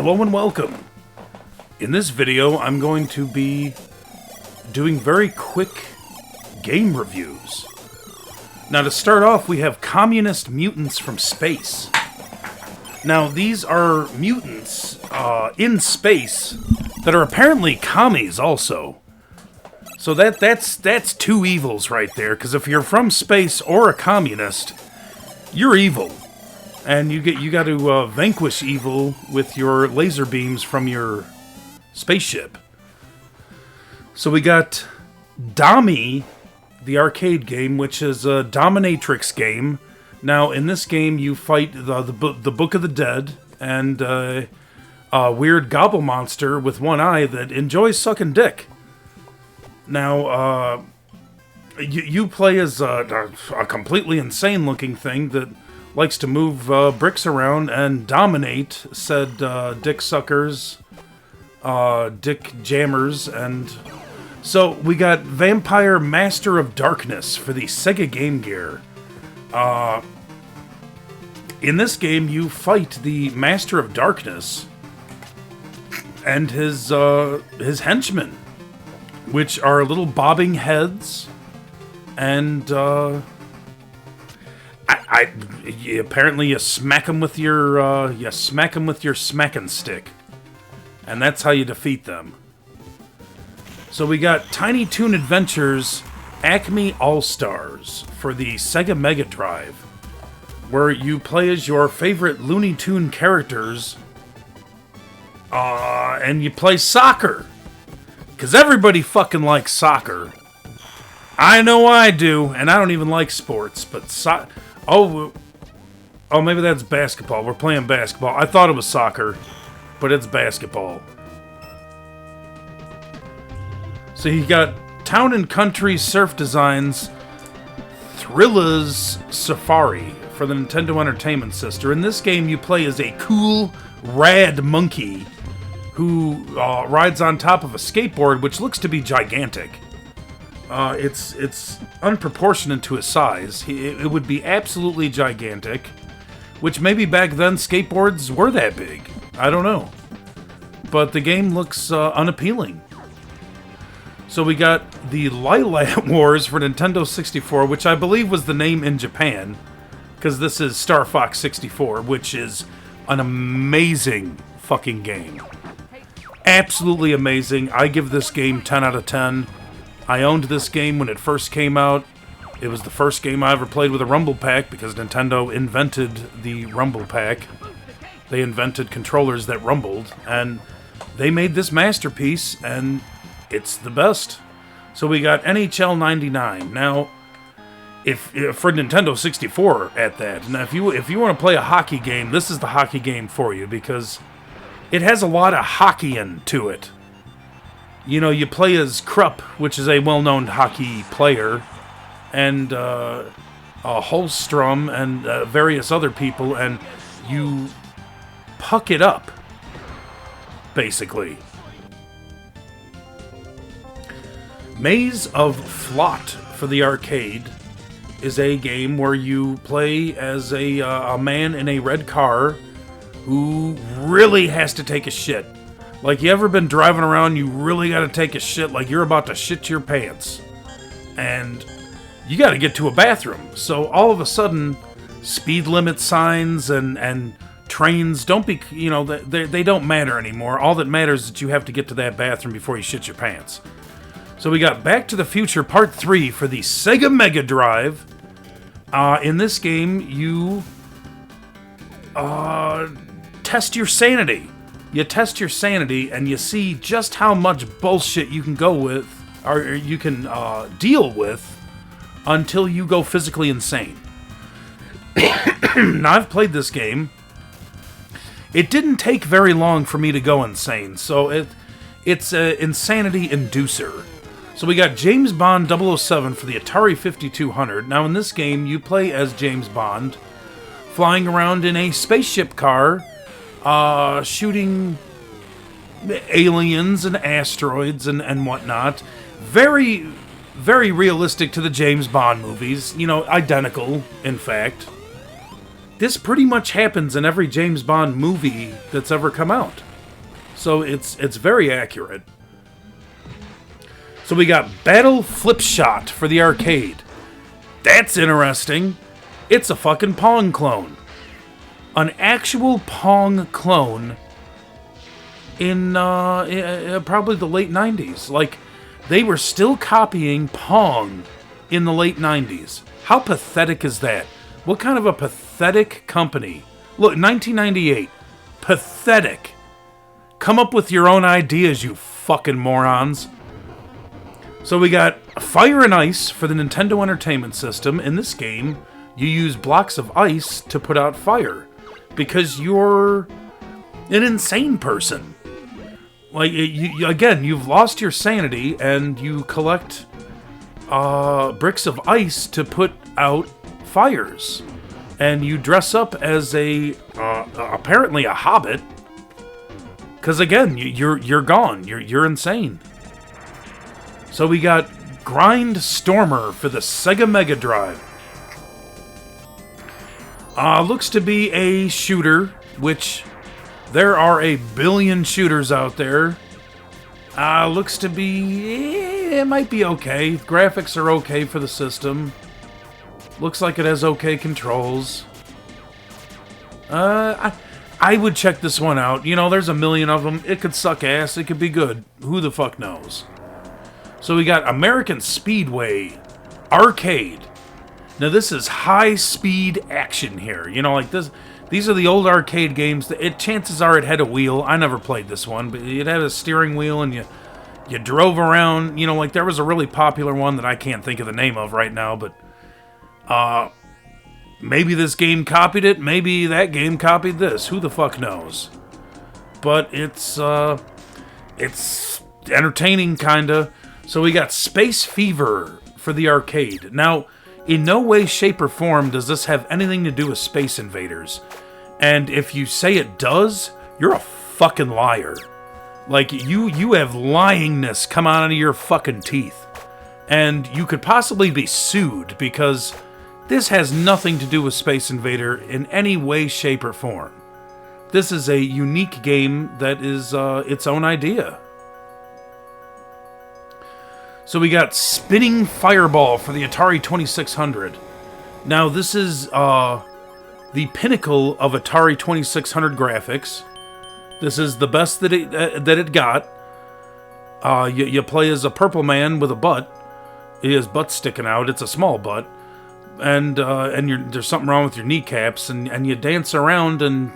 Hello and welcome. In this video, I'm going to be doing very quick game reviews. Now to start off, we have communist mutants from space. Now these are mutants in space that are apparently commies also. So that's two evils right there, because if you're from space or a communist, you're evil. And you got to vanquish evil with your laser beams from your spaceship. So we got Dommy, the arcade game, which is a dominatrix game. Now in this game you fight the Book of the Dead and a weird gobble monster with one eye that enjoys sucking dick. Now you play as a completely insane looking thing that likes to move bricks around and dominate said dick suckers, dick jammers, and so we got Vampire Master of Darkness for the Sega Game Gear. In this game, you fight the Master of Darkness and his henchmen, which are little bobbing heads, and apparently you smack them with your smacking stick, and that's how you defeat them. So we got Tiny Toon Adventures Acme All-Stars for the Sega Mega Drive, where you play as your favorite Looney Tune characters, and you play soccer, because everybody fucking likes soccer. I know I do, and I don't even like sports, but Oh, maybe that's basketball. We're playing basketball. I thought it was soccer, but it's basketball. So you got Town and Country Surf Designs Thrilla's Safari for the Nintendo Entertainment System. In this game, you play as a cool, rad monkey who rides on top of a skateboard, which looks to be gigantic. It's unproportionate to his size. It would be absolutely gigantic, which maybe back then skateboards were that big. I don't know. But the game looks unappealing. So we got the Lilac Wars for Nintendo 64, which I believe was the name in Japan, because this is Star Fox 64, which is an amazing fucking game. Absolutely amazing. I give this game 10 out of 10. I owned this game when it first came out. It was the first game I ever played with a Rumble Pack, because Nintendo invented the Rumble Pack. They invented controllers that rumbled, and they made this masterpiece, and it's the best. So we got NHL 99. Now, if for Nintendo 64 at that. Now, if you want to play a hockey game, this is the hockey game for you, because it has a lot of hockeying to it. You know, you play as Krupp, which is a well-known hockey player, and Holstrom and various other people, and you puck it up, basically. Maze of Flot for the arcade is a game where you play as a man in a red car who really has to take a shit. Like, you ever been driving around, you really gotta take a shit, like you're about to shit your pants. And you gotta get to a bathroom. So all of a sudden, speed limit signs and trains don't be, they don't matter anymore. All that matters is that you have to get to that bathroom before you shit your pants. So we got Back to the Future Part 3 for the Sega Mega Drive. In this game, you test your sanity. You test your sanity, and you see just how much bullshit you can go with, or you can deal with, until you go physically insane. Now, I've played this game. It didn't take very long for me to go insane, so it's an insanity inducer. So we got James Bond 007 for the Atari 5200. Now, in this game, you play as James Bond, flying around in a spaceship car, shooting aliens and asteroids and whatnot. Very, very realistic to the James Bond movies. Identical, in fact. This pretty much happens in every James Bond movie that's ever come out. So it's very accurate. So we got Battle Flip Shot for the arcade. That's interesting. It's a fucking Pong clone. An actual Pong clone in probably the late 90s. Like, they were still copying Pong in the late 90s. How pathetic is that? What kind of a pathetic company? Look, 1998. Pathetic. Come up with your own ideas, you fucking morons. So we got Fire and Ice for the Nintendo Entertainment System. In this game, you use blocks of ice to put out fire. Because you're an insane person. Like, you've lost your sanity, and you collect bricks of ice to put out fires. And you dress up as apparently a hobbit. Because again, you're gone. You're insane. So we got Grind Stormer for the Sega Mega Drive. Looks to be a shooter, which there are a billion shooters out there. Looks to be... it might be okay. Graphics are okay for the system. Looks like it has okay controls. I would check this one out. You know, there's a million of them. It could suck ass. It could be good. Who the fuck knows? So we got American Speedway Arcade. Now this is high-speed action here. You know, like this. These are the old arcade games. Chances are it had a wheel. I never played this one, but it had a steering wheel and you drove around. You know, like there was a really popular one that I can't think of the name of right now, but maybe this game copied it. Maybe that game copied this. Who the fuck knows? But it's entertaining, kinda. So we got Space Fever for the arcade. Now, in no way, shape, or form does this have anything to do with Space Invaders. And if you say it does, you're a fucking liar. Like, you have lyingness come out of your fucking teeth. And you could possibly be sued because this has nothing to do with Space Invader in any way, shape, or form. This is a unique game that is its own idea. So we got Spinning Fireball for the Atari 2600. Now this is the pinnacle of Atari 2600 graphics. This is the best that it got. You play as a purple man with a butt. His butt's sticking out. It's a small butt, and there's something wrong with your kneecaps, and you dance around and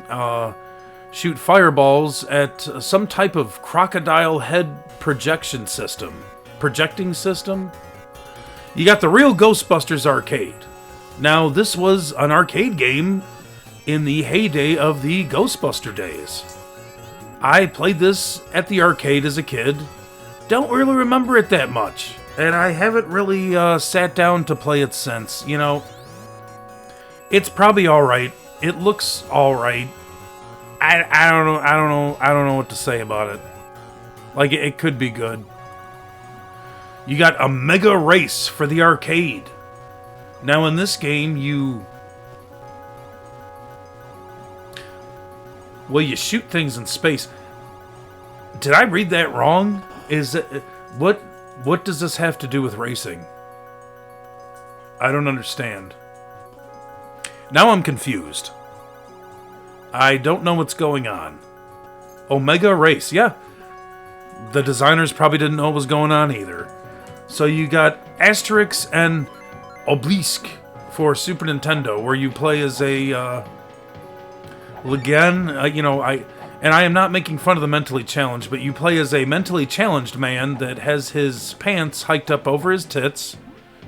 shoot fireballs at some type of crocodile head projecting system. You got the real Ghostbusters arcade. Now, this was an arcade game in the heyday of the Ghostbuster days. I played this at the arcade as a kid. Don't really remember it that much, and I haven't really sat down to play it since. You know, it's probably all right. It looks all right. I don't know what to say about it. Like, it could be good. You got a Mega Race for the arcade. Now in this game, you shoot things in space. Did I read that wrong? Is it what does this have to do with racing? I don't understand. Now I'm confused. I don't know what's going on. Omega Race, yeah. The designers probably didn't know what was going on either. So you got Asterix and Obelisk for Super Nintendo, where you play as a... well, again, I am not making fun of the mentally challenged, but you play as a mentally challenged man that has his pants hiked up over his tits.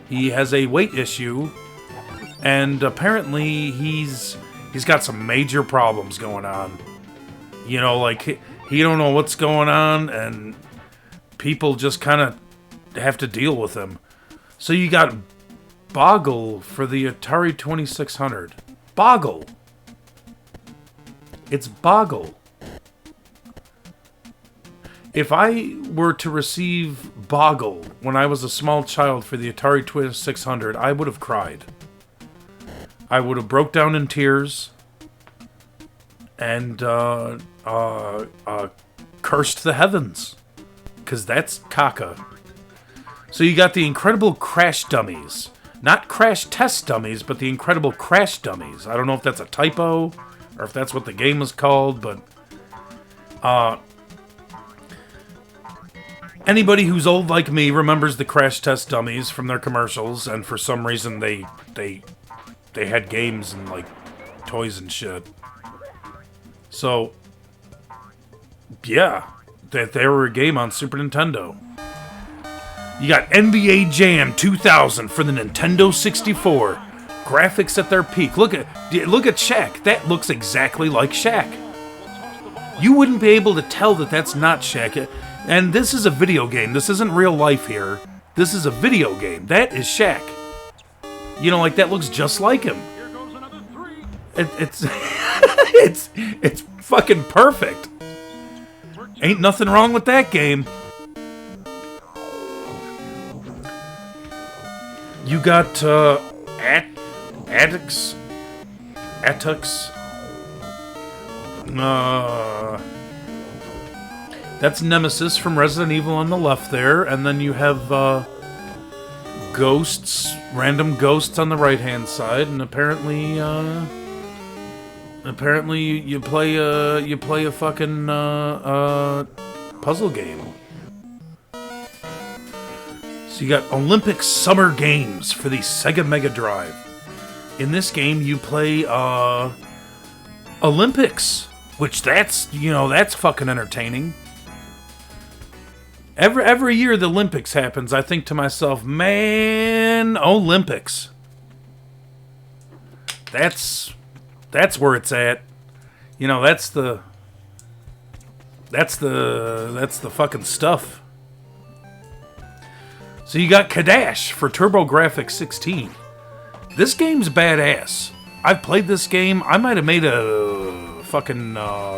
He has a weight issue, and apparently he's got some major problems going on. You know, like, he don't know what's going on, and people just kind of have to deal with him. So you got Boggle for the Atari 2600. Boggle. It's Boggle. If I were to receive Boggle when I was a small child for the Atari 2600, I would have cried. I would have broke down in tears and cursed cursed the heavens. Because that's caca. So you got the Incredible Crash Dummies. Not Crash Test Dummies, but the Incredible Crash Dummies. I don't know if that's a typo, or if that's what the game was called, but... anybody who's old like me remembers the Crash Test Dummies from their commercials, and for some reason they had games and, like, toys and shit. So, yeah, they were a game on Super Nintendo. You got NBA Jam 2000 for the Nintendo 64. Graphics at their peak. Look at Shaq. That looks exactly like Shaq. You wouldn't be able to tell that that's not Shaq. And this is a video game. This isn't real life here. This is a video game. That is Shaq. You know, like, that looks just like him. It's it's fucking perfect. Ain't nothing wrong with that game. You got Attucks. That's Nemesis from Resident Evil on the left there, and then you have ghosts, random ghosts on the right-hand side, and apparently you play a fucking puzzle game. So you got Olympic Summer Games for the Sega Mega Drive. In this game, you play Olympics, which that's fucking entertaining. Every year the Olympics happens, I think to myself, man, Olympics. That's where it's at. You know, that's the fucking stuff. So you got Kadash for TurboGrafx 16. This game's badass. I've played this game. I might have made a fucking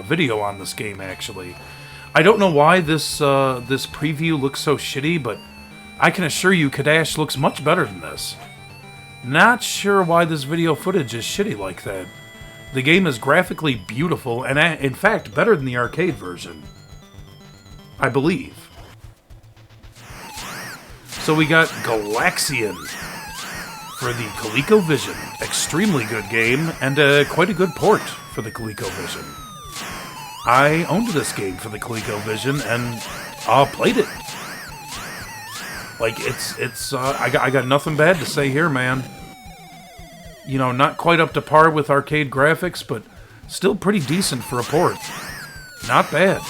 video on this game, actually. I don't know why this preview looks so shitty, but I can assure you Kadash looks much better than this. Not sure why this video footage is shitty like that. The game is graphically beautiful, and in fact, better than the arcade version. I believe. So we got Galaxian for the ColecoVision. Extremely good game, and quite a good port for the ColecoVision. I owned this game for the ColecoVision, and played it. Like, I got nothing bad to say here, man. You know, not quite up to par with arcade graphics, but still pretty decent for a port. Not bad.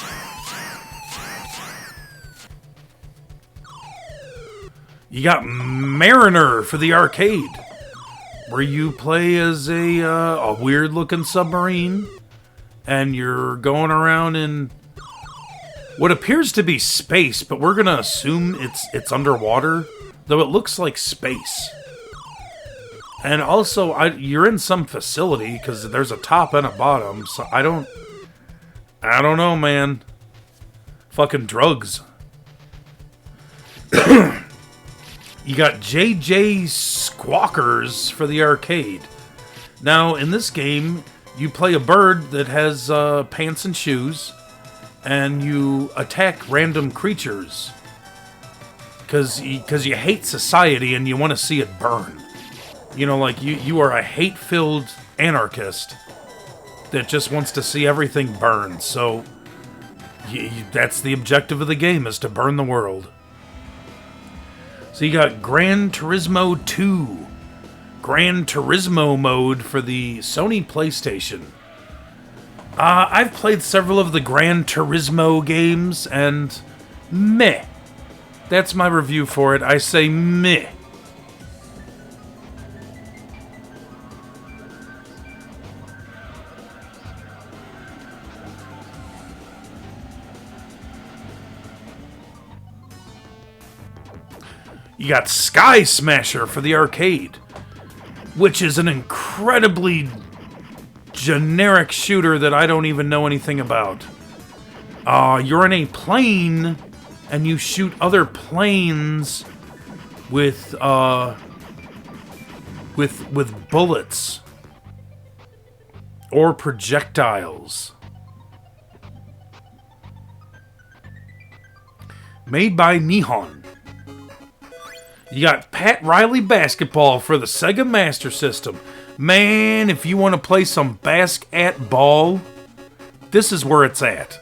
You got Mariner for the arcade, where you play as a weird-looking submarine, and you're going around in what appears to be space, but we're gonna assume it's underwater, though it looks like space. And also, you're in some facility, because there's a top and a bottom, so I don't know, man. Fucking drugs. You got JJ Squawkers for the arcade. Now, in this game, you play a bird that has pants and shoes, and you attack random creatures. Because you hate society and you want to see it burn. You know, like, you are a hate-filled anarchist that just wants to see everything burn. So, that's the objective of the game, is to burn the world. So you got Gran Turismo 2. Gran Turismo mode for the Sony PlayStation. I've played several of the Gran Turismo games, and meh. That's my review for it. I say meh. You got Sky Smasher for the arcade, which is an incredibly generic shooter that I don't even know anything about. You're in a plane, and you shoot other planes with bullets or projectiles. made by Nihon. You got Pat Riley Basketball for the Sega Master System. Man, if you want to play some basket-ball, this is where it's at.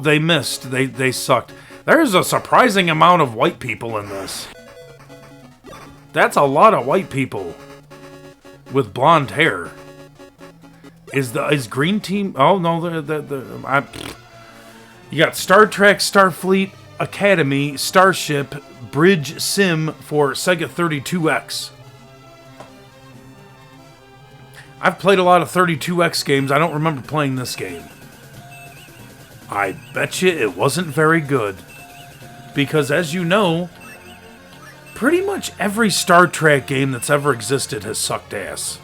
They missed. They sucked. There's a surprising amount of white people in this. That's a lot of white people with blonde hair. Is Green Team? Oh no, you got Star Trek, Starfleet, Academy, Starship, Bridge Sim for Sega 32X. I've played a lot of 32X games. I don't remember playing this game. I bet you it wasn't very good. Because as you know, pretty much every Star Trek game that's ever existed has sucked ass.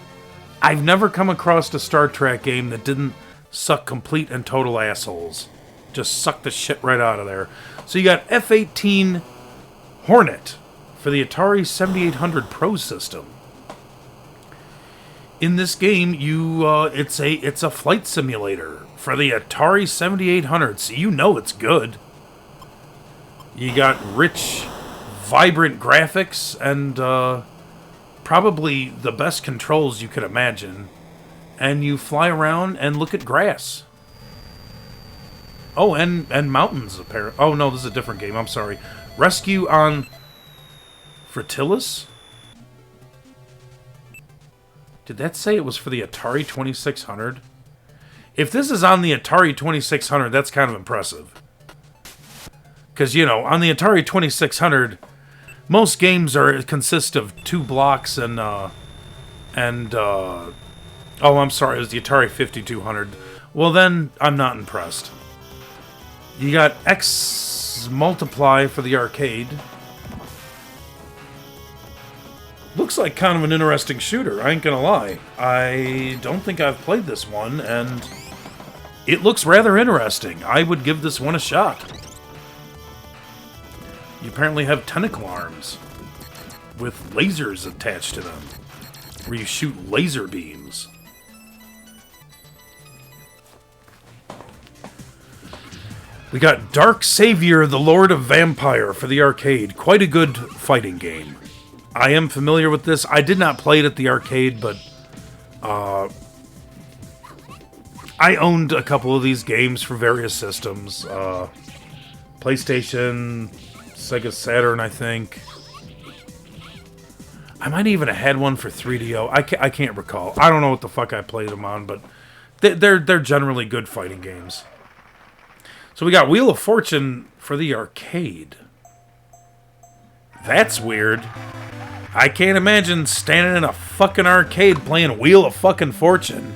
I've never come across a Star Trek game that didn't suck complete and total assholes. Just suck the shit right out of there. So you got F-18 Hornet for the Atari 7800 Pro system. In this game, it's a flight simulator for the Atari 7800, so you know it's good. You got rich, vibrant graphics and probably the best controls you could imagine. And you fly around and look at grass. Oh, and mountains, apparently. Oh, no, this is a different game. I'm sorry. Rescue on Fritilis? Did that say it was for the Atari 2600? If this is on the Atari 2600, that's kind of impressive. Because, you know, on the Atari 2600, most games consist of 2 blocks and oh, I'm sorry, it was the Atari 5200. Well, then, I'm not impressed. You got X Multiply for the arcade. Looks like kind of an interesting shooter, I ain't gonna lie. I don't think I've played this one, and it looks rather interesting. I would give this one a shot. You apparently have tentacle arms with lasers attached to them, where you shoot laser beams. We got Dark Savior, the Lord of Vampire for the arcade. Quite a good fighting game. I am familiar with this. I did not play it at the arcade, but I owned a couple of these games for various systems. PlayStation, Sega Saturn, I think. I might even have had one for 3DO. I can't recall. I don't know what the fuck I played them on, but they're generally good fighting games. So we got Wheel of Fortune for the arcade. That's weird. I can't imagine standing in a fucking arcade playing Wheel of fucking Fortune.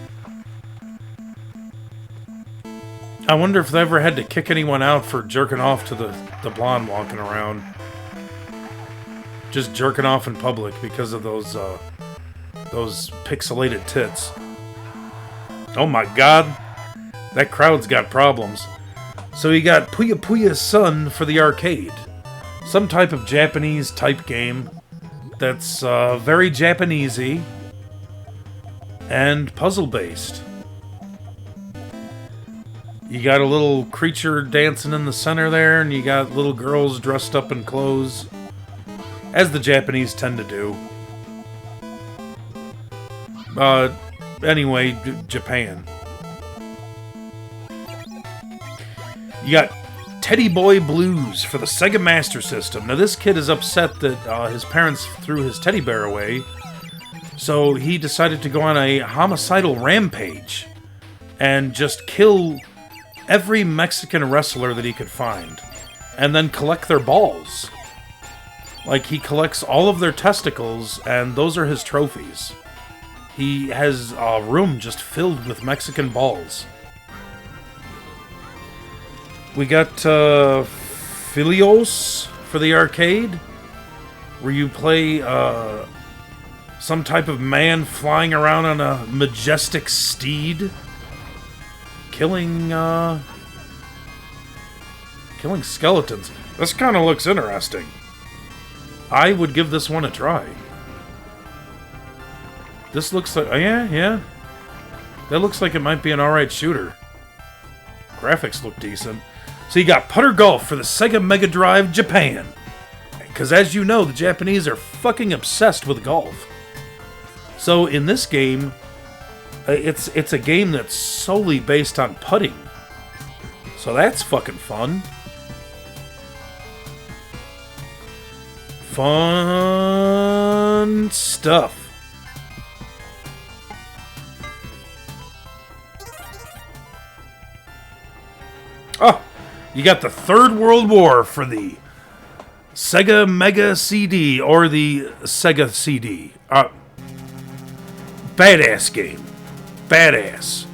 I wonder if they ever had to kick anyone out for jerking off to the blonde walking around. Just jerking off in public because of those pixelated tits. Oh my god. That crowd's got problems. So you got Puya Puya Sun for the arcade. Some type of Japanese type game that's very Japanesey and puzzle based. You got a little creature dancing in the center there, and you got little girls dressed up in clothes, as the Japanese tend to do. Anyway, Japan. You got Teddy Boy Blues for the Sega Master System. Now, this kid is upset that his parents threw his teddy bear away, so he decided to go on a homicidal rampage and just kill every Mexican wrestler that he could find, and then collect their balls. Like, he collects all of their testicles, and those are his trophies. He has a room just filled with Mexican balls. We got Philios for the arcade, where you play some type of man flying around on a majestic steed, killing skeletons. This kind of looks interesting. I would give this one a try. This looks like... yeah. That looks like it might be an alright shooter. Graphics look decent. So you got Putter Golf for the Sega Mega Drive Japan. Because as you know, the Japanese are fucking obsessed with golf. So in this game, it's a game that's solely based on putting. So that's fucking fun. Fun stuff. Oh, you got the Third World War for the Sega Mega CD or the Sega CD. Badass game. Badass.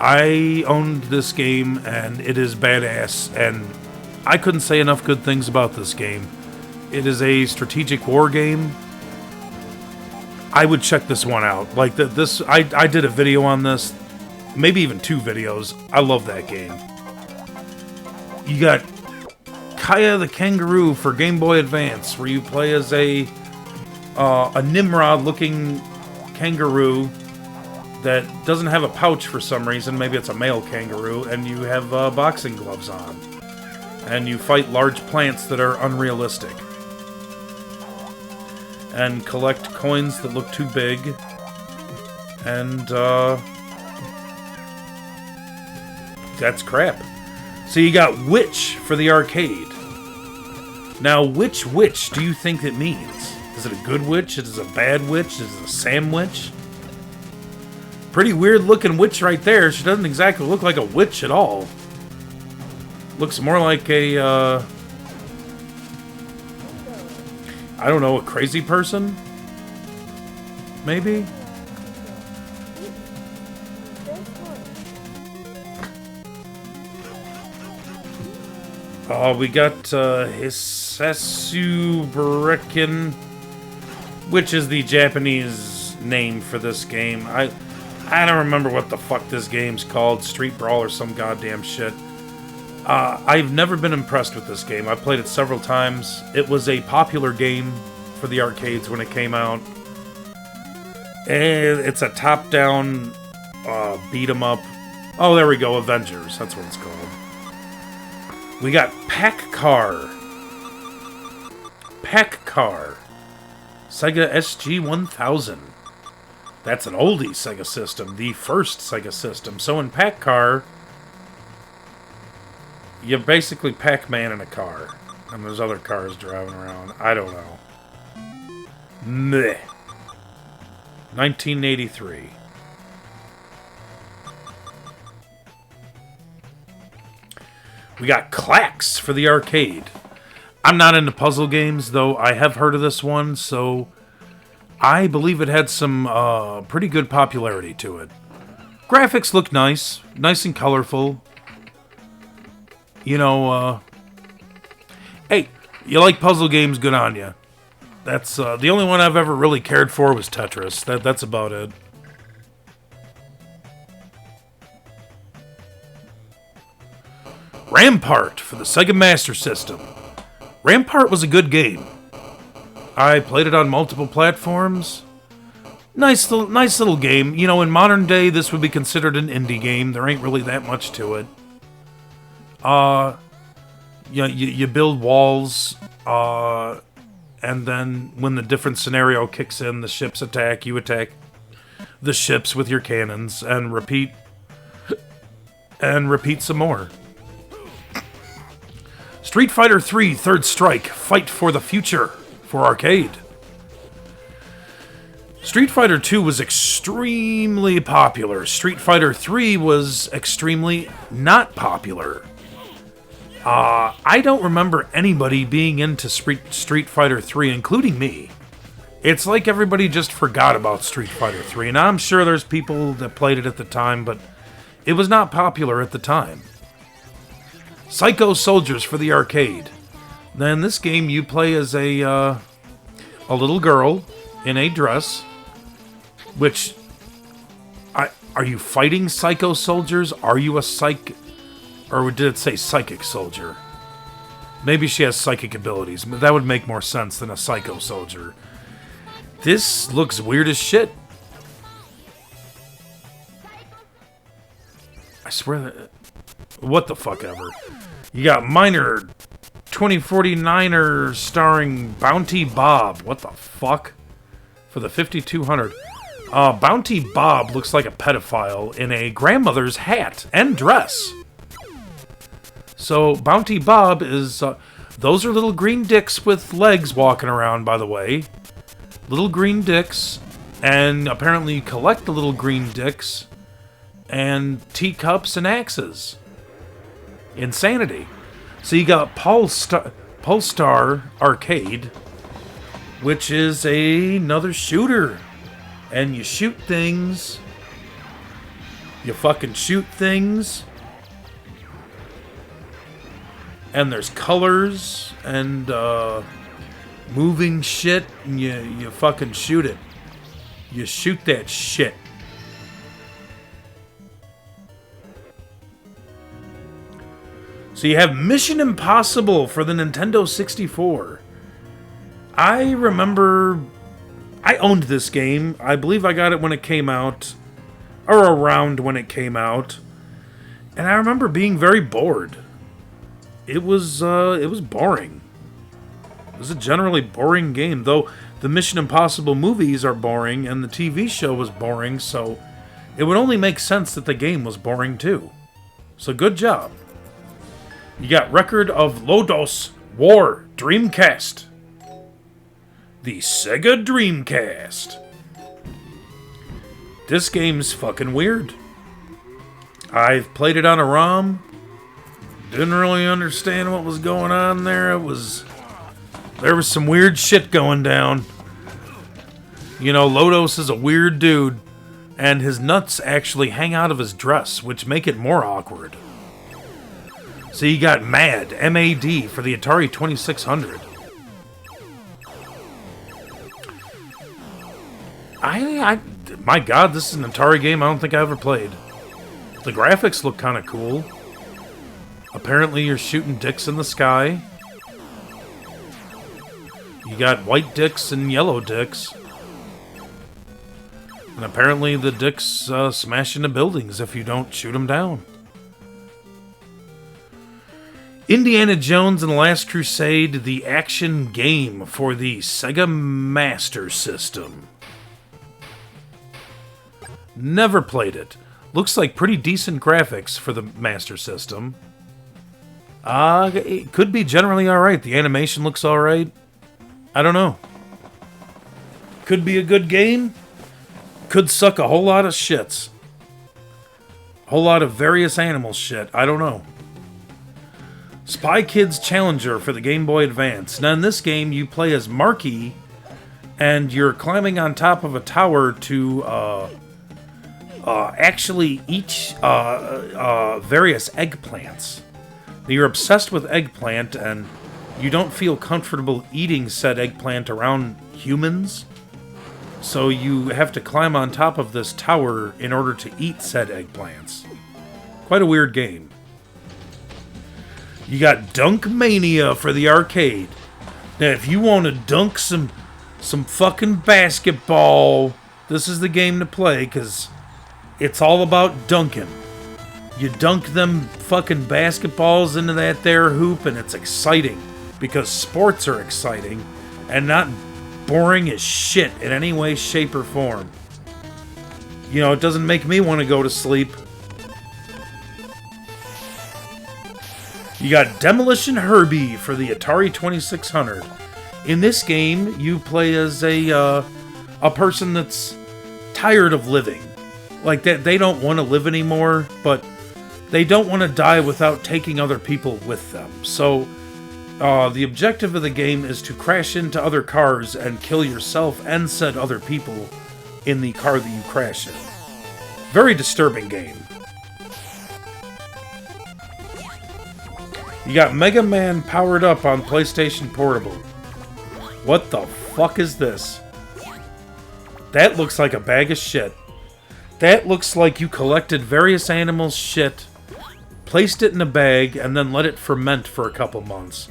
I owned this game and it is badass, and I couldn't say enough good things about this game. It is a strategic war game. I would check this one out. Like this, I did a video on this, maybe even 2 videos. I love that game. You got Kaya the Kangaroo for Game Boy Advance, where you play as a Nimrod-looking kangaroo that doesn't have a pouch for some reason. Maybe it's a male kangaroo, and you have boxing gloves on. And you fight large plants that are unrealistic. And collect coins that look too big. And, that's crap. So you got Witch for the arcade. Now, which witch do you think it means? Is it a good witch? Is it a bad witch? Is it a sandwich? Pretty weird looking witch right there. She doesn't exactly look like a witch at all. Looks more like a, I don't know, a crazy person? Maybe? We got Hisasu Buriken, which is the Japanese name for this game. I don't remember what the fuck this game's called. Street Brawl or some goddamn shit. I've never been impressed with this game. I played it several times. It was a popular game for the arcades when it came out. And it's a top-down beat 'em up. Oh, there we go, Avengers. That's what it's called. We got Pack Car. Pack Car. Sega SG-1000. That's an oldie Sega system. The first Sega system. So in Pack Car, you're basically Pac-Man in a car. And there's other cars driving around. I don't know. Meh. 1983. We got Clax for the arcade. I'm not into puzzle games, though I have heard of this one, so I believe it had some pretty good popularity to it. Graphics look nice. Nice and colorful. You know, hey, you like puzzle games, good on you. That's the only one I've ever really cared for was Tetris. That's about it. Rampart for the Sega Master System. Rampart was a good game. I played it on multiple platforms. Nice little game. You know, in modern day, this would be considered an indie game. There ain't really that much to it. You build walls, and then when the different scenario kicks in, the ships attack, you attack the ships with your cannons, and repeat some more. Street Fighter 3 Third Strike, Fight for the Future for arcade. Street Fighter 2 was extremely popular. Street Fighter 3 was extremely not popular. I don't remember anybody being into Street Fighter 3, including me. It's like everybody just forgot about Street Fighter 3, and I'm sure there's people that played it at the time, but it was not popular at the time. Psycho Soldiers for the arcade. Then this game you play as a little girl in a dress, which are you fighting psycho soldiers? Are you a or did it say psychic soldier? Maybe she has psychic abilities, but that would make more sense than a psycho soldier. This looks weird as shit. I swear that... What the fuck ever. You got Miner 2049er starring Bounty Bob. What the fuck? For the 5200. Bounty Bob looks like a pedophile in a grandmother's hat and dress. So, Bounty Bob is... those are little green dicks with legs walking around, by the way. Little green dicks. And apparently you collect the little green dicks. And teacups and axes. Insanity. So you got Polestar Arcade, which is another shooter. And you shoot things. You fucking shoot things. And there's colors and moving shit, and you fucking shoot it. You shoot that shit. So you have Mission Impossible for the Nintendo 64. I remember I owned this game. I believe I got it when it came out, or around when it came out. And I remember being very bored. It was boring. It was a generally boring game, though the Mission Impossible movies are boring and the TV show was boring, so it would only make sense that the game was boring too. So good job. You got Record of Lodos War Dreamcast. The Sega Dreamcast. This game's fucking weird. I've played it on a ROM. Didn't really understand what was going on there. There was some weird shit going down. You know, Lodos is a weird dude, and his nuts actually hang out of his dress, which make it more awkward. So you got MAD, M-A-D, for the Atari 2600. My God, this is an Atari game I don't think I ever played. The graphics look kind of cool. Apparently you're shooting dicks in the sky. You got white dicks and yellow dicks. And apparently the dicks smash into buildings if you don't shoot them down. Indiana Jones and the Last Crusade, the action game for the Sega Master System. Never played it. Looks like pretty decent graphics for the Master System. It could be generally alright. The animation looks alright. I don't know. Could be a good game. Could suck a whole lot of shits. A whole lot of various animal shit. I don't know. Spy Kids Challenger for the Game Boy Advance. Now in this game, you play as Marky, and you're climbing on top of a tower to actually eat various eggplants. You're obsessed with eggplant, and you don't feel comfortable eating said eggplant around humans. So you have to climb on top of this tower in order to eat said eggplants. Quite a weird game. You got Dunk Mania for the arcade. Now, if you want to dunk some fucking basketball, this is the game to play, because it's all about dunking. You dunk them fucking basketballs into that there hoop, and it's exciting, because sports are exciting, and not boring as shit in any way, shape, or form. You know, it doesn't make me want to go to sleep. You got Demolition Herbie for the Atari 2600. In this game, you play as a person that's tired of living. Like, that they don't want to live anymore, but they don't want to die without taking other people with them. So, the objective of the game is to crash into other cars and kill yourself and said other people in the car that you crash in. Very disturbing game. You got Mega Man powered up on PlayStation Portable. What the fuck is this? That looks like a bag of shit. That looks like you collected various animals' shit, placed it in a bag, and then let it ferment for a couple months.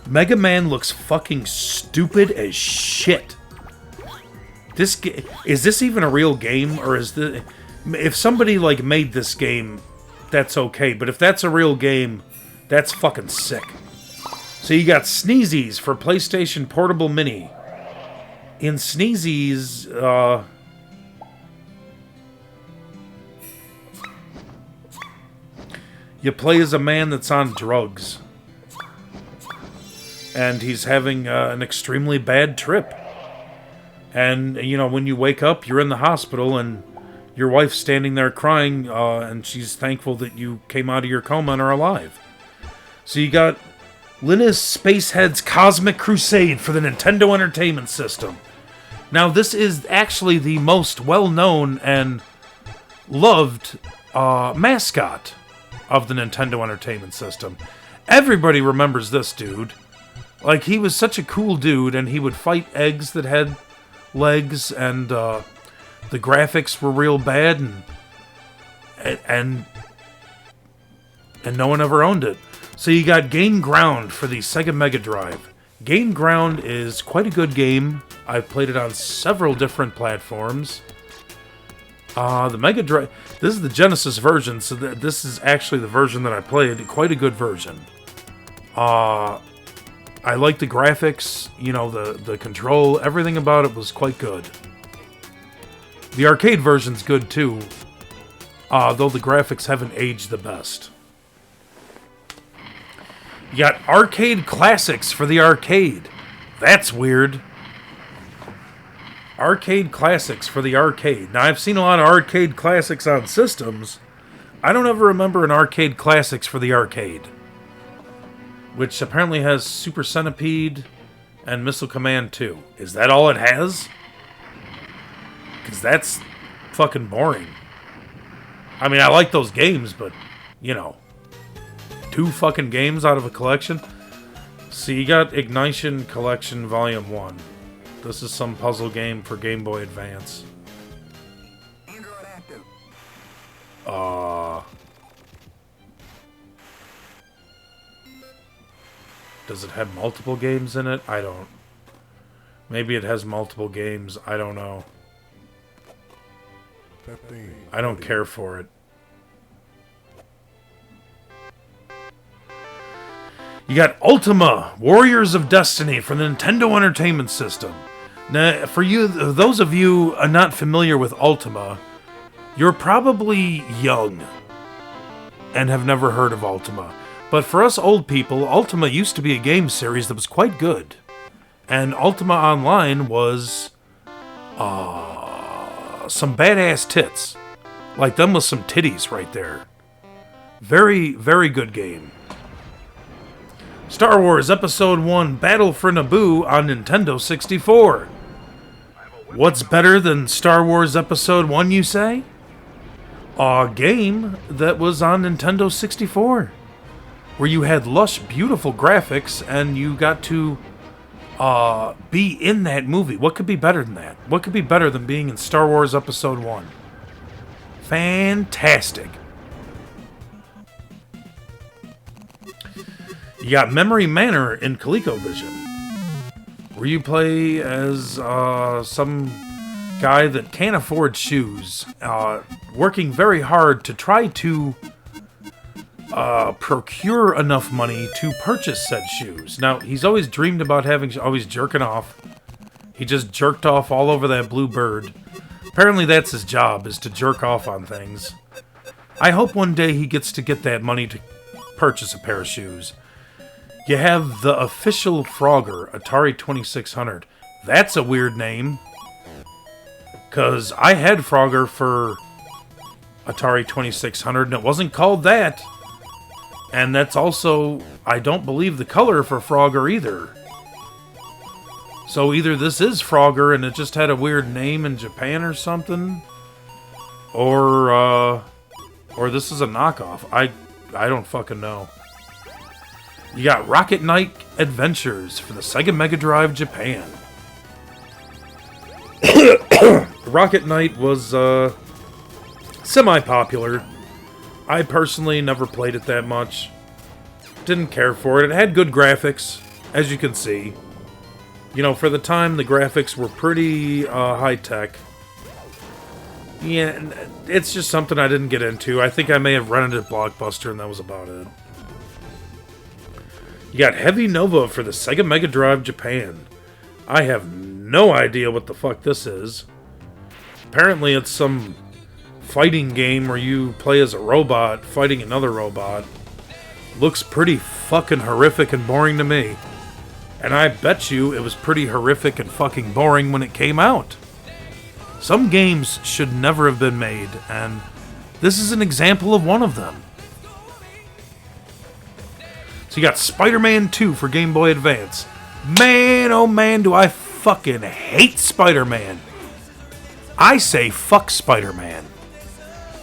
Mega Man looks fucking stupid as shit. Is this even a real game, or is this... If somebody, like, made this game, that's okay. But if that's a real game, that's fucking sick. So you got Sneezies for PlayStation Portable Mini. In Sneezies, you play as a man that's on drugs. And he's having an extremely bad trip. And, you know, when you wake up, you're in the hospital, and your wife's standing there crying, and she's thankful that you came out of your coma and are alive. So you got Linus Spacehead's Cosmic Crusade for the Nintendo Entertainment System. Now, this is actually the most well-known and loved mascot of the Nintendo Entertainment System. Everybody remembers this dude. Like, he was such a cool dude, and he would fight eggs that had legs, and the graphics were real bad, and no one ever owned it. So you got Game Ground for the Sega Mega Drive. Game Ground is quite a good game. I've played it on several different platforms. The Mega Drive... This is the Genesis version, so this is actually the version that I played. Quite a good version. I like the graphics, you know, the control, everything about it was quite good. The arcade version's good too, though the graphics haven't aged the best. You got Arcade Classics for the arcade. That's weird. Arcade Classics for the arcade. Now, I've seen a lot of Arcade Classics on systems. I don't ever remember an Arcade Classics for the arcade. Which apparently has Super Centipede and Missile Command 2. Is that all it has? Because that's fucking boring. I mean, I like those games, but, you know, 2 fucking games out of a collection? So you got Ignition Collection Volume 1. This is some puzzle game for Game Boy Advance. Does it have multiple games in it? I don't. Maybe it has multiple games. I don't know. I don't care for it. You got Ultima, Warriors of Destiny for the Nintendo Entertainment System. Now, for you, those of you not familiar with Ultima, you're probably young and have never heard of Ultima. But for us old people, Ultima used to be a game series that was quite good. And Ultima Online was some badass tits. Like them with some titties right there. Very, very good game. Star Wars Episode 1 Battle for Naboo on Nintendo 64. What's better than Star Wars Episode 1, you say? A game that was on Nintendo 64. Where you had lush, beautiful graphics, and you got to be in that movie. What could be better than that? What could be better than being in Star Wars Episode 1? Fantastic. You got Memory Manor in ColecoVision, where you play as some guy that can't afford shoes, working very hard to try to procure enough money to purchase said shoes. Now, he's always dreamed about always jerking off. He just jerked off all over that blue bird. Apparently that's his job, is to jerk off on things. I hope one day he gets to get that money to purchase a pair of shoes. You have the Official Frogger, Atari 2600. That's a weird name. Because I had Frogger for Atari 2600, and it wasn't called that. And that's also, I don't believe, the color for Frogger either. So either this is Frogger and it just had a weird name in Japan or something, or this is a knockoff. I don't fucking know. You got Rocket Knight Adventures for the Sega Mega Drive Japan. Rocket Knight was semi-popular. I personally never played it that much. Didn't care for it. It had good graphics, as you can see. You know, for the time, the graphics were pretty high-tech. Yeah, it's just something I didn't get into. I think I may have rented it at Blockbuster, and that was about it. You got Heavy Nova for the Sega Mega Drive Japan. I have no idea what the fuck this is. Apparently it's some fighting game where you play as a robot fighting another robot. Looks pretty fucking horrific and boring to me. And I bet you it was pretty horrific and fucking boring when it came out. Some games should never have been made, and this is an example of one of them. So you got Spider-Man 2 for Game Boy Advance. Man, oh man, do I fucking hate Spider-Man. I say fuck Spider-Man.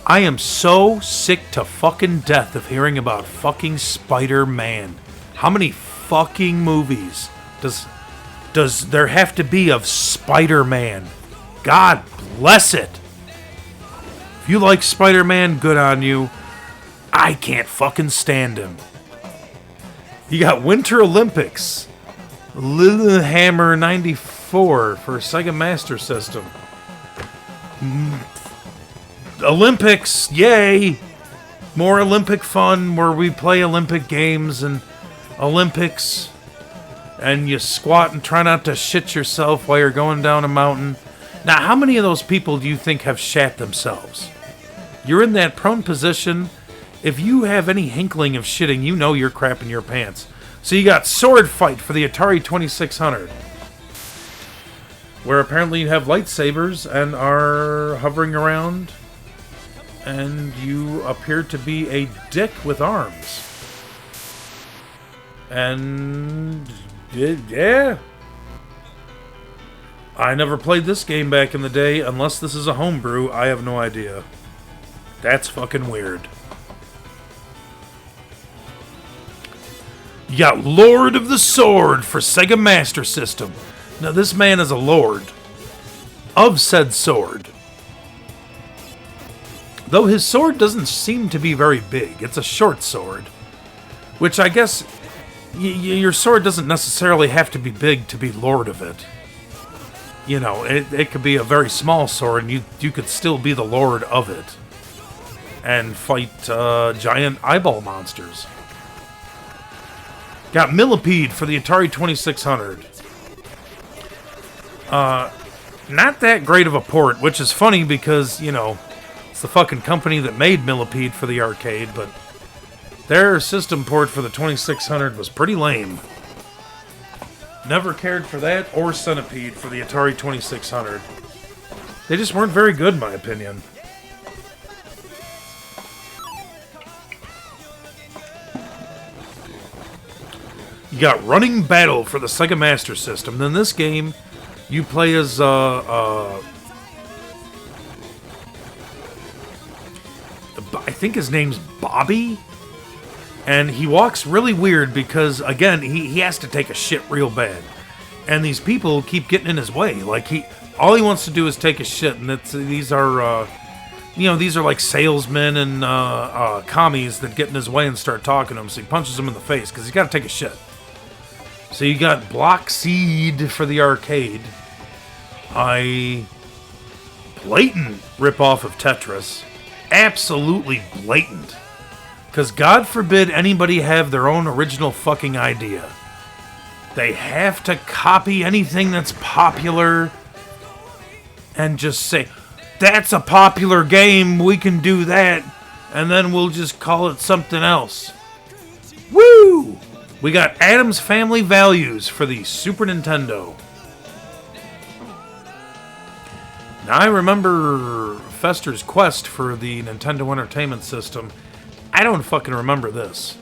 I am so sick to fucking death of hearing about fucking Spider-Man. How many fucking movies does there have to be of Spider-Man? God bless it. If you like Spider-Man, good on you. I can't fucking stand him. You got Winter Olympics. Lillehammer 94 for Sega Master System. Olympics, yay! More Olympic fun where we play Olympic games and Olympics. And you squat and try not to shit yourself while you're going down a mountain. Now, how many of those people do you think have shat themselves? You're in that prone position. If you have any hinkling of shitting, you know you're crapping your pants. So you got Sword Fight for the Atari 2600. Where apparently you have lightsabers and are hovering around. And you appear to be a dick with arms. And yeah. I never played this game back in the day. Unless this is a homebrew, I have no idea. That's fucking weird. You got Lord of the Sword for Sega Master System. Now this man is a lord of said sword. Though his sword doesn't seem to be very big. It's a short sword. Which I guess your sword doesn't necessarily have to be big to be lord of it. You know, it could be a very small sword and you could still be the lord of it. And fight giant eyeball monsters. Got Millipede for the Atari 2600. Not that great of a port, which is funny because, you know, it's the fucking company that made Millipede for the arcade, but their system port for the 2600 was pretty lame. Never cared for that or Centipede for the Atari 2600. They just weren't very good, in my opinion. You got Running Battle for the Sega Master System. In this game, you play as I think his name's Bobby, and he walks really weird because again he has to take a shit real bad, and these people keep getting in his way. Like all he wants to do is take a shit, and these are like salesmen and commies that get in his way and start talking to him. So he punches them in the face because he's got to take a shit. So you got Block Seed for the arcade. Blatant ripoff of Tetris. Absolutely blatant. Because God forbid anybody have their own original fucking idea. They have to copy anything that's popular and just say, that's a popular game, we can do that, and then we'll just call it something else. Woo! We got Addams Family Values for the Super Nintendo. Now, I remember Fester's Quest for the Nintendo Entertainment System. I don't fucking remember this.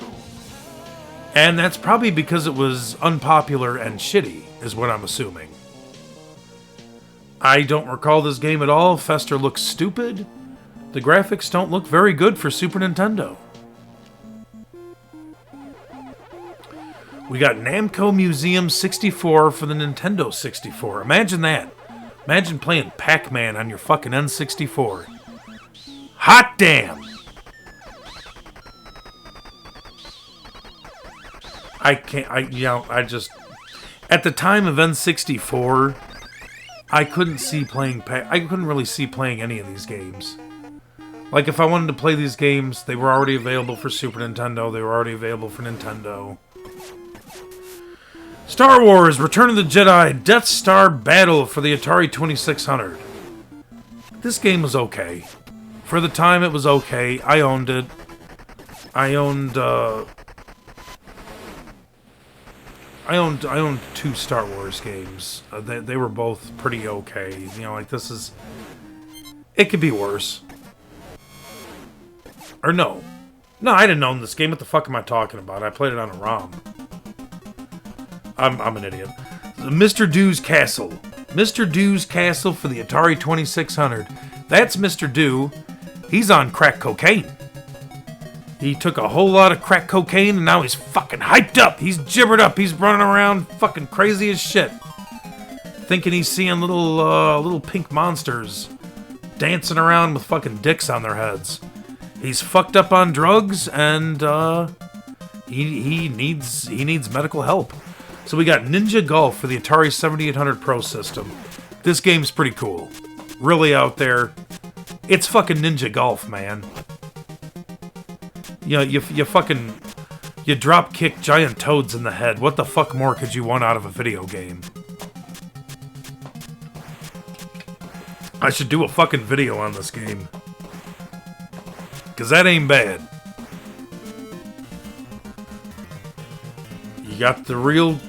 And that's probably because it was unpopular and shitty, is what I'm assuming. I don't recall this game at all. Fester looks stupid. The graphics don't look very good for Super Nintendo. We got Namco Museum 64 for the Nintendo 64. Imagine that. Imagine playing Pac-Man on your fucking N64. Hot damn! I just... At the time of N64, I couldn't see playing... I couldn't really see playing any of these games. Like, if I wanted to play these games, they were already available for Super Nintendo. They were already available for Nintendo. Star Wars, Return of the Jedi, Death Star Battle for the Atari 2600. This game was okay. For the time, it was okay. I owned it. I owned 2 Star Wars games. They were both pretty okay. You know, like, this is... It could be worse. Or no. No, I didn't own this game. What the fuck am I talking about? I played it on a ROM. I'm an idiot. Mr. Doo's Castle. Mr. Doo's Castle for the Atari 2600. That's Mr. Doo. He's on crack cocaine. He took a whole lot of crack cocaine and now he's fucking hyped up. He's gibbered up. He's running around fucking crazy as shit. Thinking he's seeing little pink monsters dancing around with fucking dicks on their heads. He's fucked up on drugs and he needs medical help. So we got Ninja Golf for the Atari 7800 Pro System. This game's pretty cool. Really out there. It's fucking Ninja Golf, man. You know, you drop kick giant toads in the head. What the fuck more could you want out of a video game? I should do a fucking video on this game. 'Cause that ain't bad. You got the real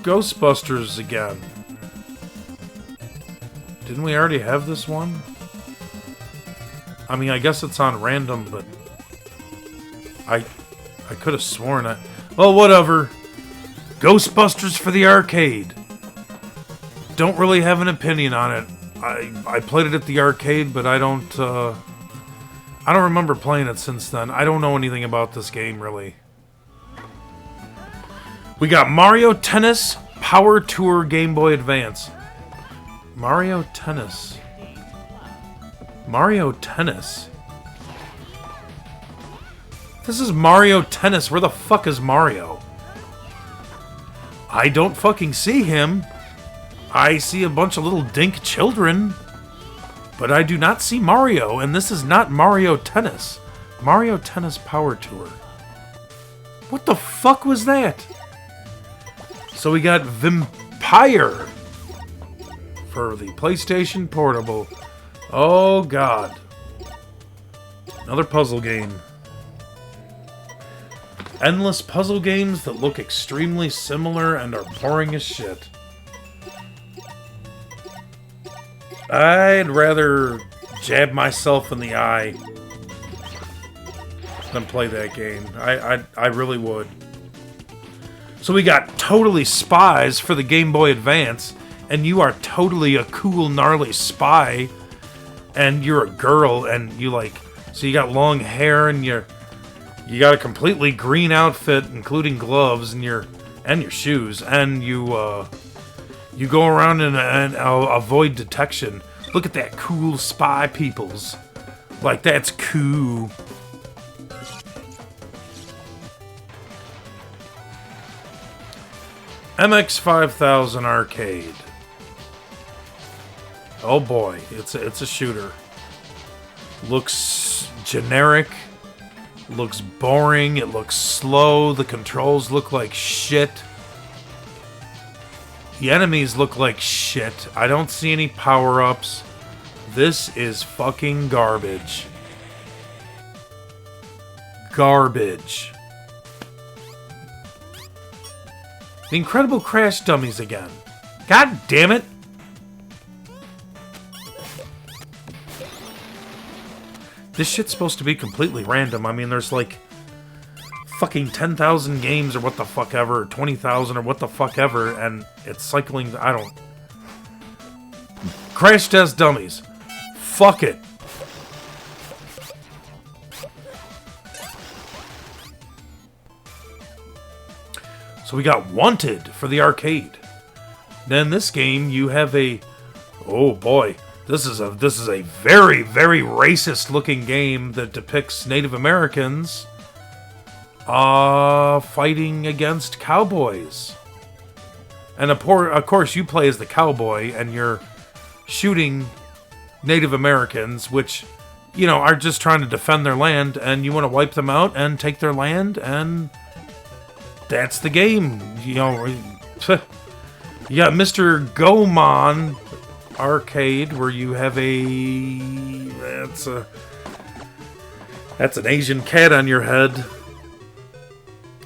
Ghostbusters again. Didn't we already have this one? I mean, I guess it's on random, but I could have sworn it. Well, whatever. Ghostbusters for the arcade. Don't really have an opinion on it. I played it at the arcade, but I don't remember playing it since then. I don't know anything about this game, really. We got Mario Tennis Power Tour Game Boy Advance. Mario Tennis. Mario Tennis? This is Mario Tennis. Where the fuck is Mario? I don't fucking see him. I see a bunch of little dink children. But I do not see Mario, and this is not Mario Tennis. Mario Tennis Power Tour. What the fuck was that? So we got Vampire for the PlayStation Portable. Oh god. Another puzzle game. Endless puzzle games that look extremely similar and are boring as shit. I'd rather jab myself in the eye than play that game. I really would. So we got Totally Spies for the Game Boy Advance, and you are totally a cool, gnarly spy, and you're a girl, and you so you got long hair, and you got a completely green outfit, including gloves, and your shoes, and you go around and avoid detection. Look at that cool spy peoples. Like, that's cool. MX5000 Arcade. Oh boy, it's a shooter. Looks generic. Looks boring. It looks slow. The controls look like shit. The enemies look like shit. I don't see any power-ups. This is fucking garbage. Garbage. The Incredible Crash Dummies again. God damn it! This shit's supposed to be completely random. I mean, there's like fucking 10,000 games or what the fuck ever, or 20,000 or what the fuck ever, and it's cycling. I don't. Crash Test Dummies. Fuck it. So we got Wanted for the arcade. Then this game, you have a... Oh boy. This is a very, very racist looking game that depicts Native Americans fighting against cowboys. And of course you play as the cowboy, and you're shooting Native Americans, which, you know, are just trying to defend their land, and you want to wipe them out and take their land, and that's the game. You know, you got Mr. Gomon Arcade, where you have that's an Asian cat on your head.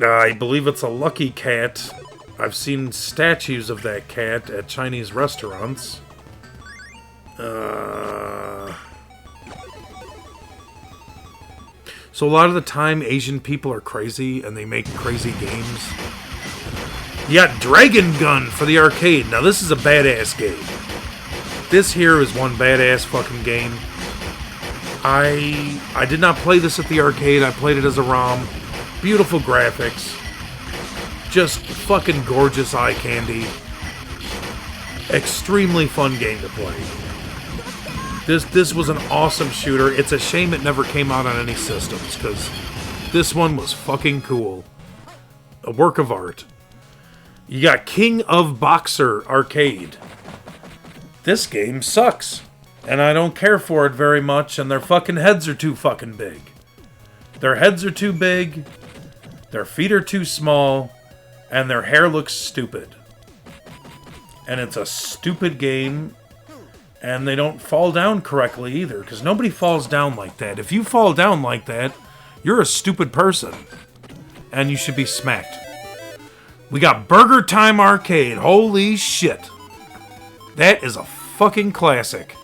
I believe it's a lucky cat. I've seen statues of that cat at Chinese restaurants. So a lot of the time, Asian people are crazy, and they make crazy games. You got Dragon Gun for the arcade. Now, this is a badass game. This here is one badass fucking game. I did not play this at the arcade. I played it as a ROM. Beautiful graphics. Just fucking gorgeous eye candy. Extremely fun game to play. This was an awesome shooter. It's a shame it never came out on any systems, because this one was fucking cool. A work of art. You got King of Boxer Arcade. This game sucks. And I don't care for it very much, and their fucking heads are too fucking big. Their heads are too big, their feet are too small, and their hair looks stupid. And it's a stupid game, and they don't fall down correctly either, because nobody falls down like that. If you fall down like that, you're a stupid person, and you should be smacked. We got Burger Time Arcade. Holy shit. That is a fucking classic.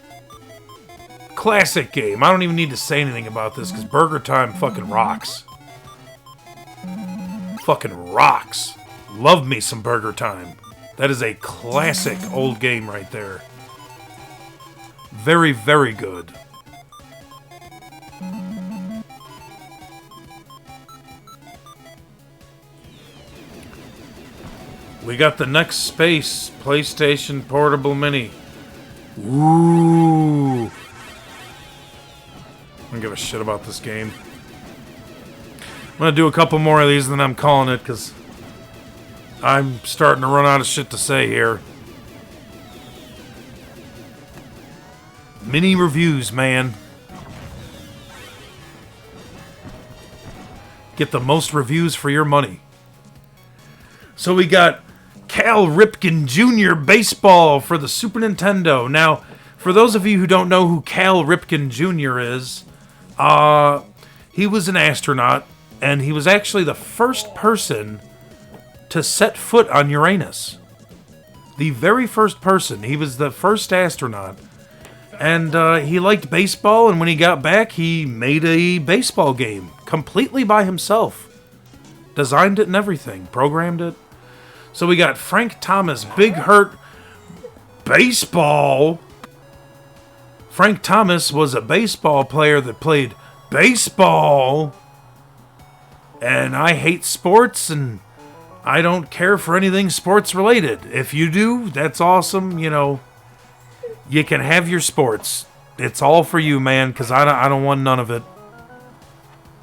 Classic game. I don't even need to say anything about this, because Burger Time fucking rocks. Fucking rocks. Love me some Burger Time. That is a classic old game right there. Very, very good. We got the Next Space PlayStation Portable Mini. Ooh. I don't give a shit about this game. I'm going to do a couple more of these and then I'm calling it, because I'm starting to run out of shit to say here. Mini reviews, man. Get the most reviews for your money. So we got Cal Ripken Jr. Baseball for the Super Nintendo. Now, for those of you who don't know who Cal Ripken Jr. is, he was an astronaut, and he was actually the first person to set foot on Uranus. The very first person. He was the first astronaut. And he liked baseball, and when he got back, he made a baseball game completely by himself. Designed it and everything. Programmed it. So we got Frank Thomas, Big Hurt Baseball. Frank Thomas was a baseball player that played baseball. And I hate sports, and I don't care for anything sports related. If you do, that's awesome. You know, you can have your sports. It's all for you, man, because I don't want none of it.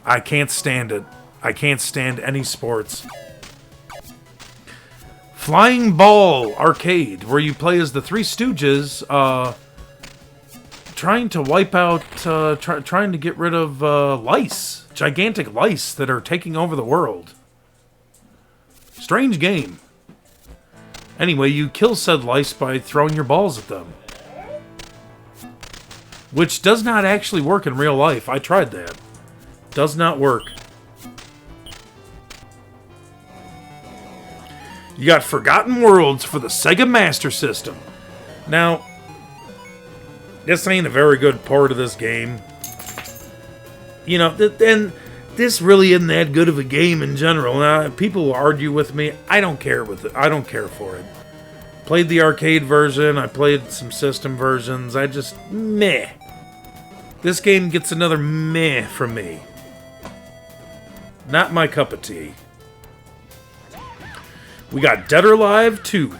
I can't stand it. I can't stand any sports. Flying Ball Arcade, where you play as the Three Stooges, trying to wipe out, trying to get rid of lice, gigantic lice that are taking over the world. Strange game. Anyway, you kill said lice by throwing your balls at them, which does not actually work in real life. I tried that. Does not work. You got Forgotten Worlds for the Sega Master System. Now, this ain't a very good part of this game. You know, and this really isn't that good of a game in general. Now, people will argue with me. I don't care with it. I don't care for it. Played the arcade version. I played some system versions. I just, meh. This game gets another meh from me. Not my cup of tea. We got Dead or Alive 2.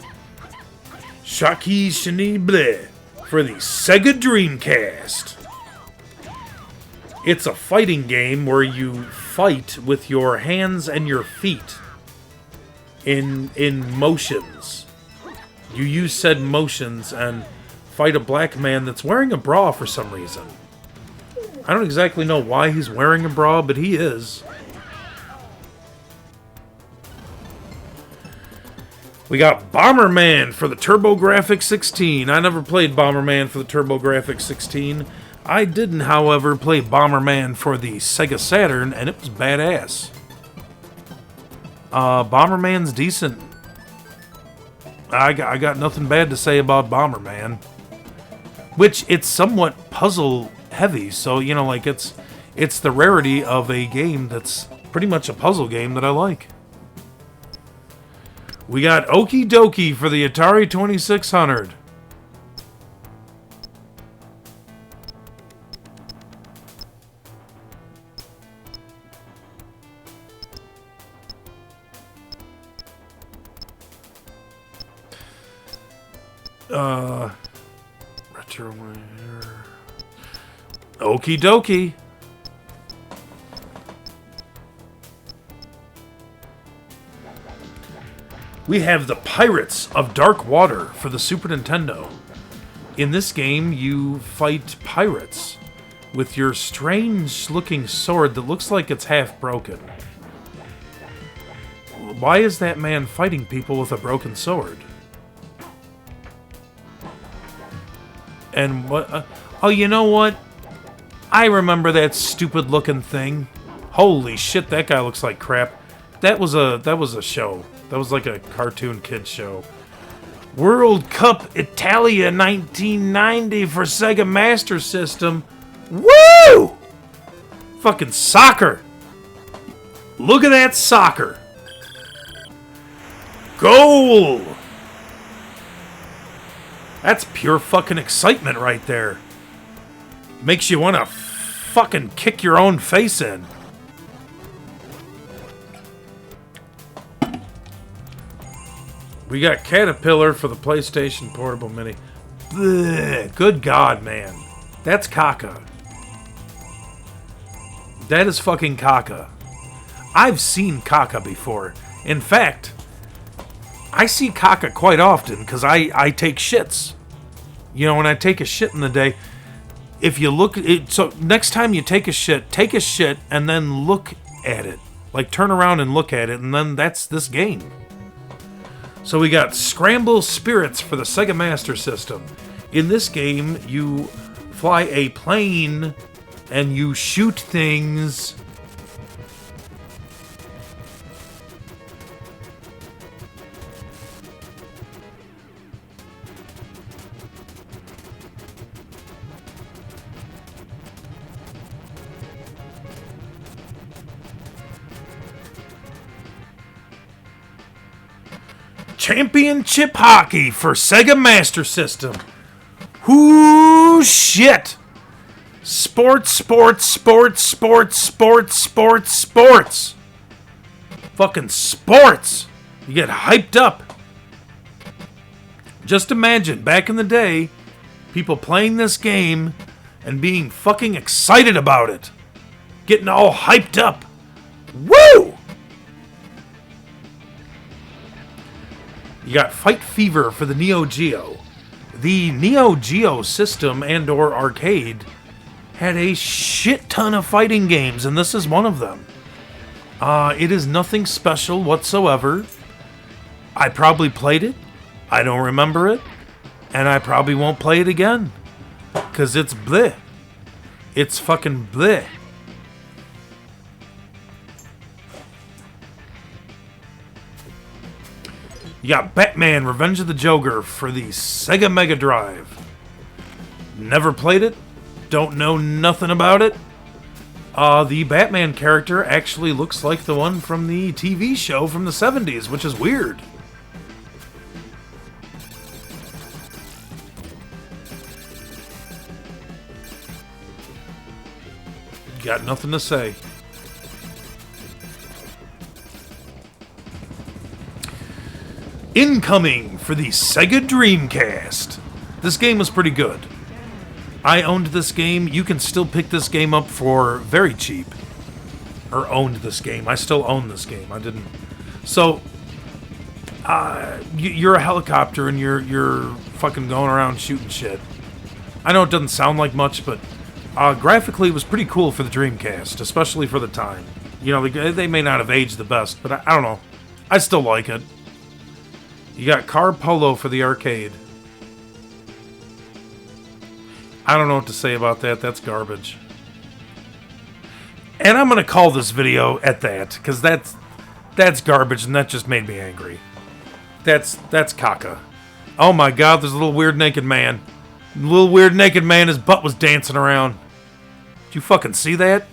Shaki Shani Bleh for the Sega Dreamcast. It's a fighting game where you fight with your hands and your feet in motions. You use said motions and fight a black man that's wearing a bra for some reason. I don't exactly know why he's wearing a bra, but he is. We got Bomberman for the TurboGrafx-16. I never played Bomberman for the TurboGrafx-16. I didn't, however, play Bomberman for the Sega Saturn, and it was badass. Bomberman's decent. I got nothing bad to say about Bomberman. Which, it's somewhat puzzle heavy, so, you know, like, it's the rarity of a game that's pretty much a puzzle game that I like. We got Okie Dokie for the Atari 2600. Retro Okie Dokie. We have the Pirates of Dark Water for the Super Nintendo. In this game, you fight pirates with your strange-looking sword that looks like it's half broken. Why is that man fighting people with a broken sword? And what? Oh, you know what? I remember that stupid-looking thing. Holy shit, that guy looks like crap. That was a show. That was like a cartoon kid show. World Cup Italia 1990 for Sega Master System. Woo! Fucking soccer. Look at that soccer. Goal! That's pure fucking excitement right there. Makes you want to fucking kick your own face in. We got Caterpillar for the PlayStation Portable Mini. Blech, good God, man. That's caca. That is fucking caca. I've seen caca before. In fact, I see caca quite often because I take shits. You know, when I take a shit in the day, if you look at it, so next time you take a shit and then look at it. Like turn around and look at it, and then that's this game. So we got Scramble Spirits for the Sega Master System. In this game, you fly a plane and you shoot things. Championship Hockey for Sega Master System. Whoo shit! Sports, sports, sports, sports, sports, sports, sports. Fucking sports. You get hyped up. Just imagine, back in the day, people playing this game and being fucking excited about it. Getting all hyped up. Woo! You got Fight Fever for the Neo Geo. The Neo Geo system and or arcade had a shit ton of fighting games, and this is one of them. It is nothing special whatsoever. I probably played it. I don't remember it. And I probably won't play it again. Because it's bleh. It's fucking bleh. You got Batman Revenge of the Joker for the Sega Mega Drive. Never played it. Don't know nothing about it. The Batman character actually looks like the one from the TV show from the 70s, which is weird. Got nothing to say. Incoming for the Sega Dreamcast. This game was pretty good. I owned this game. You can still pick this game up for very cheap. Or owned this game. I still own this game. I didn't. So, you're a helicopter and you're fucking going around shooting shit. I know it doesn't sound like much, but graphically it was pretty cool for the Dreamcast, especially for the time. You know, they may not have aged the best, but I don't know. I still like it. You got Car Polo for the arcade. I don't know what to say about that. That's garbage. And I'm going to call this video at that, because that's garbage, and that just made me angry. That's caca. Oh my god, there's a little weird naked man. Little weird naked man, his butt was dancing around. Did you fucking see that?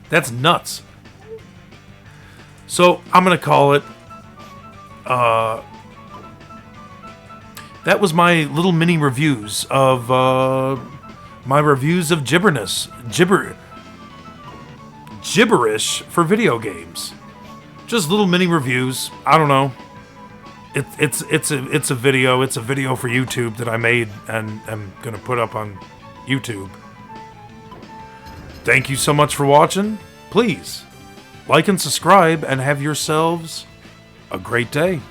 That's nuts. So, I'm gonna call it, that was my little mini reviews of, my reviews of gibberish for video games. Just little mini reviews. I don't know. It's a video. It's a video for YouTube that I made and am gonna put up on YouTube. Thank you so much for watching. Please like and subscribe and have yourselves a great day.